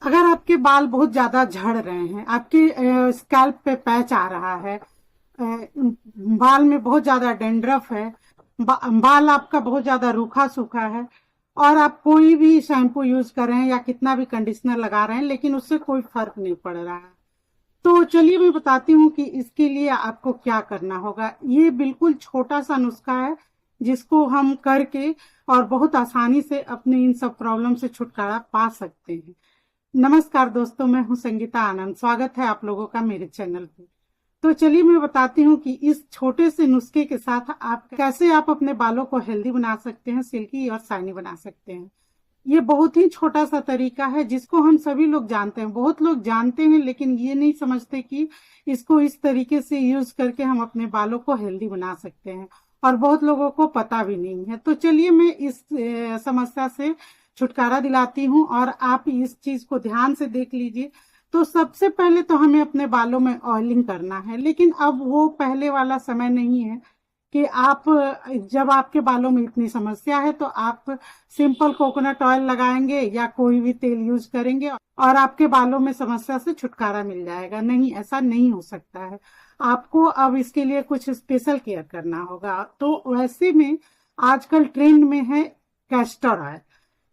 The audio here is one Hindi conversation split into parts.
अगर आपके बाल बहुत ज्यादा झड़ रहे हैं, आपके स्कैल्प पे पैच आ रहा है, बाल में बहुत ज्यादा डेंड्रफ है, बाल आपका बहुत ज्यादा रूखा सूखा है और आप कोई भी शैम्पू यूज कर रहे हैं या कितना भी कंडीशनर लगा रहे हैं लेकिन उससे कोई फर्क नहीं पड़ रहा है, तो चलिए मैं बताती हूँ कि इसके लिए आपको क्या करना होगा। ये बिल्कुल छोटा सा नुस्खा है जिसको हम करके और बहुत आसानी से अपने इन सब प्रॉब्लम से छुटकारा पा सकते हैं। नमस्कार दोस्तों, मैं हूं संगीता आनंद। स्वागत है आप लोगों का मेरे चैनल पे। तो चलिए मैं बताती हूँ कि इस छोटे से नुस्खे के साथ आप अपने बालों को हेल्दी बना सकते हैं, सिल्की और शाइनी बना सकते हैं। ये बहुत ही छोटा सा तरीका है जिसको हम सभी लोग जानते हैं, बहुत लोग जानते हैं लेकिन ये नहीं समझते कि इसको इस तरीके से यूज करके हम अपने बालों को हेल्दी बना सकते हैं, और बहुत लोगों को पता भी नहीं है। तो चलिए मैं इस समस्या से छुटकारा दिलाती हूँ और आप इस चीज को ध्यान से देख लीजिए। तो सबसे पहले तो हमें अपने बालों में ऑयलिंग करना है, लेकिन अब वो पहले वाला समय नहीं है कि आप, जब आपके बालों में इतनी समस्या है तो आप सिंपल कोकोनट ऑयल लगाएंगे या कोई भी तेल यूज करेंगे और आपके बालों में समस्या से छुटकारा मिल जाएगा। नहीं, ऐसा नहीं हो सकता है। आपको अब इसके लिए कुछ स्पेशल केयर करना होगा। तो वैसे में आजकल ट्रेंड में है कैस्टर ऑयल,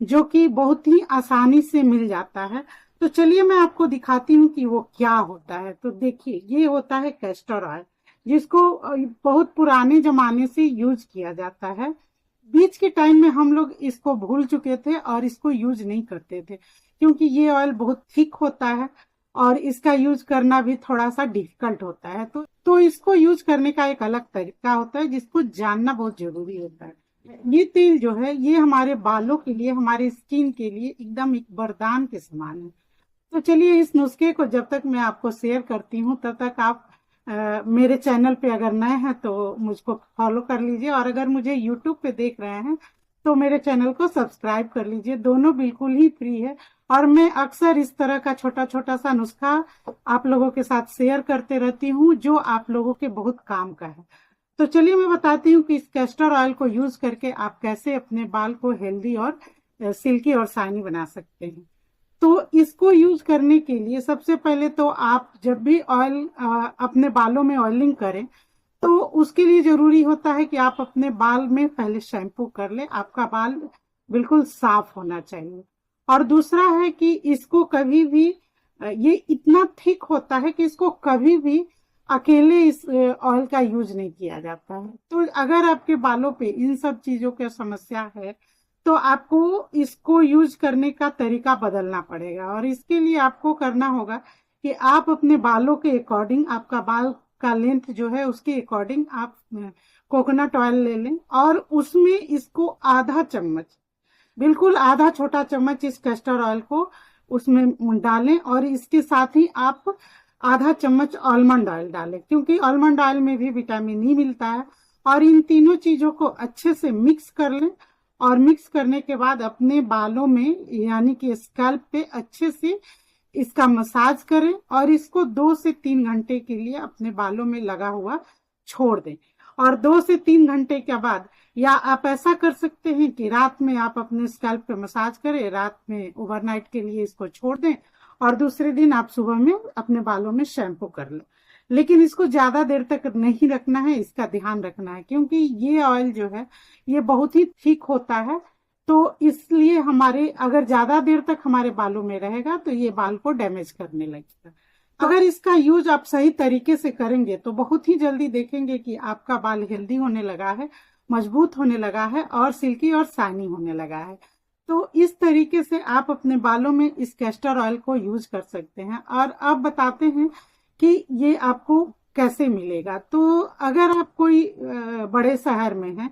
जो कि बहुत ही आसानी से मिल जाता है। तो चलिए मैं आपको दिखाती हूँ कि वो क्या होता है। तो देखिए, ये होता है कैस्टर ऑयल, जिसको बहुत पुराने जमाने से यूज किया जाता है। बीच के टाइम में हम लोग इसको भूल चुके थे और इसको यूज नहीं करते थे, क्योंकि ये ऑयल बहुत थिक होता है और इसका यूज करना भी थोड़ा सा डिफिकल्ट होता है। तो इसको यूज करने का एक अलग तरीका होता है जिसको जानना बहुत जरूरी होता है। ये तेल जो है ये हमारे बालों के लिए, हमारे स्किन के लिए एकदम एक वरदान के समान है। तो चलिए इस नुस्खे को जब तक मैं आपको शेयर करती हूँ तब तक आप मेरे चैनल पे अगर नए हैं तो मुझको फॉलो कर लीजिए, और अगर मुझे यूट्यूब पे देख रहे हैं तो मेरे चैनल को सब्सक्राइब कर लीजिए। दोनों बिल्कुल ही फ्री है और मैं अक्सर इस तरह का छोटा छोटा सा नुस्खा आप लोगों के साथ शेयर करते रहती हूँ जो आप लोगों के बहुत काम का है। तो चलिए मैं बताती हूँ कि इस कैस्टर ऑयल को यूज करके आप कैसे अपने बाल को हेल्दी और सिल्की और शाइनी बना सकते हैं। तो इसको यूज करने के लिए सबसे पहले तो आप जब भी ऑयल अपने बालों में ऑयलिंग करें तो उसके लिए जरूरी होता है कि आप अपने बाल में पहले शैम्पू कर ले। आपका बाल बिल्कुल साफ होना चाहिए। और दूसरा है कि इसको कभी भी, ये इतना थिक होता है कि इसको कभी भी अकेले इस ऑयल का यूज नहीं किया जाता है। तो अगर आपके बालों पे इन सब चीजों की समस्या है तो आपको इसको यूज करने का तरीका बदलना पड़ेगा, और इसके लिए आपको करना होगा कि आप अपने बालों के अकॉर्डिंग, आपका बाल का लेंथ जो है उसके अकॉर्डिंग आप कोकोनट ऑयल ले लें और उसमें इसको आधा चम्मच, बिल्कुल आधा छोटा चम्मच इस कैस्टर ऑयल को उसमें डालें, और इसके साथ ही आप आधा चम्मच आलमंड ऑयल डालें, क्योंकि आलमंड ऑयल में भी विटामिन ई मिलता है। और इन तीनों चीजों को अच्छे से मिक्स कर लें, और मिक्स करने के बाद अपने बालों में यानी कि स्कैल्प पे अच्छे से इसका मसाज करें और इसको 2 से 3 घंटे के लिए अपने बालों में लगा हुआ छोड़ दें। और 2 से 3 घंटे के बाद, या आप ऐसा कर सकते हैं कि रात में आप अपने स्कैल्प पे मसाज करें, रात में ओवरनाइट के लिए इसको छोड़ दें और दूसरे दिन आप सुबह में अपने बालों में शैम्पू कर लें। लेकिन इसको ज्यादा देर तक नहीं रखना है, इसका ध्यान रखना है, क्योंकि ये ऑयल जो है ये बहुत ही थिक होता है। तो इसलिए हमारे, अगर ज्यादा देर तक हमारे बालों में रहेगा तो ये बाल को डैमेज करने लगेगा। अगर इसका यूज आप सही तरीके से करेंगे तो बहुत ही जल्दी देखेंगे कि आपका बाल हेल्दी होने लगा है, मजबूत होने लगा है और सिल्की और शाइनी होने लगा है। तो इस तरीके से आप अपने बालों में इस कैस्टर ऑयल को यूज कर सकते हैं। और अब बताते हैं कि ये आपको कैसे मिलेगा। तो अगर आप कोई बड़े शहर में हैं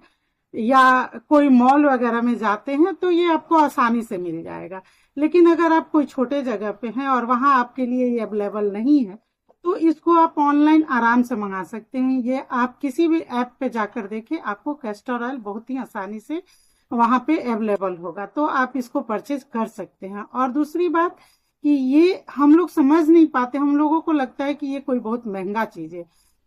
या कोई मॉल वगैरह में जाते हैं तो ये आपको आसानी से मिल जाएगा। लेकिन अगर आप कोई छोटे जगह पे हैं और वहां आपके लिए ये अवेलेबल नहीं है तो इसको आप ऑनलाइन आराम से मंगा सकते हैं। ये आप किसी भी ऐप पे जाकर देखें, आपको कैस्टर ऑयल बहुत ही आसानी से वहां पे अवेलेबल होगा, तो आप इसको परचेज कर सकते हैं। और दूसरी बात कि ये हम लोग समझ नहीं पाते, हम लोगों को लगता है कि ये कोई बहुत महंगा चीज है,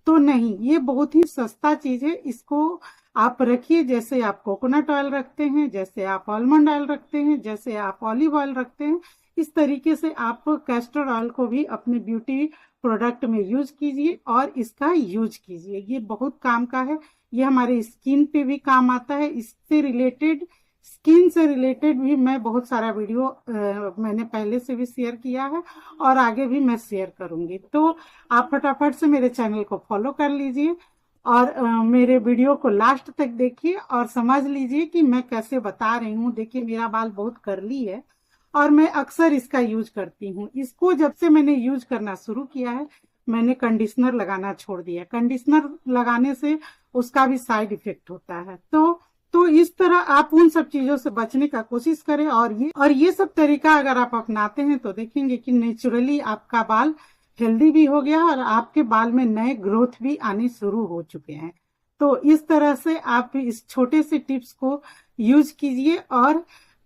तो नहीं, ये बहुत ही सस्ता चीज है। इसको आप रखिए जैसे आप कोकोनट ऑयल रखते हैं, जैसे आप आलमंड ऑयल रखते हैं, जैसे आप ऑलिव ऑयल रखते हैं, इस तरीके से आप कैस्टर ऑयल को भी अपने ब्यूटी प्रोडक्ट में यूज कीजिए और इसका यूज कीजिए। ये बहुत काम का है, ये हमारे स्किन पे भी काम आता है। इससे रिलेटेड, स्किन से रिलेटेड भी मैं बहुत सारा वीडियो मैंने पहले से भी शेयर किया है और आगे भी मैं शेयर करूंगी। तो आप फटाफट से मेरे चैनल को फॉलो कर लीजिए और मेरे वीडियो को लास्ट तक देखिए और समझ लीजिए कि मैं कैसे बता रही हूँ। देखिए मेरा बाल बहुत कर्ली है और मैं अक्सर इसका यूज करती हूँ। इसको जब से मैंने यूज करना शुरू किया है, मैंने कंडीशनर लगाना छोड़ दिया। कंडीशनर लगाने से उसका भी साइड इफेक्ट होता है। तो इस तरह आप उन सब चीजों से बचने का कोशिश करें और ये सब तरीका अगर आप अपनाते हैं तो देखेंगे कि नेचुरली आपका बाल हेल्दी भी हो गया और आपके बाल में नए ग्रोथ भी आने शुरू हो चुके हैं। तो इस तरह से आप इस छोटे से टिप्स को यूज कीजिए और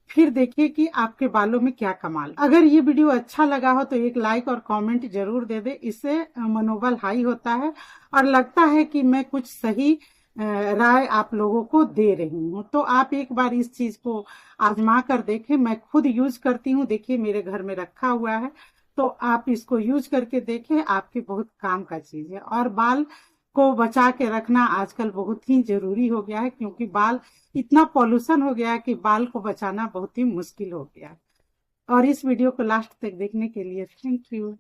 फिर देखिए कि आपके बालों में क्या कमाल। अगर ये वीडियो अच्छा लगा हो तो एक लाइक और कमेंट जरूर दे दे। इससे मनोबल हाई होता है और लगता है कि मैं कुछ सही राय आप लोगों को दे रही हूँ। तो आप एक बार इस चीज को आजमा कर देखें। मैं खुद यूज करती हूँ, देखिए मेरे घर में रखा हुआ है। तो आप इसको यूज करके देखें, आपके बहुत काम का चीज है। और बाल को बचा के रखना आजकल बहुत ही जरूरी हो गया है, क्योंकि बाल इतना पॉल्यूशन हो गया है कि बाल को बचाना बहुत ही मुश्किल हो गया है। और इस वीडियो को लास्ट तक देखने के लिए थैंक यू।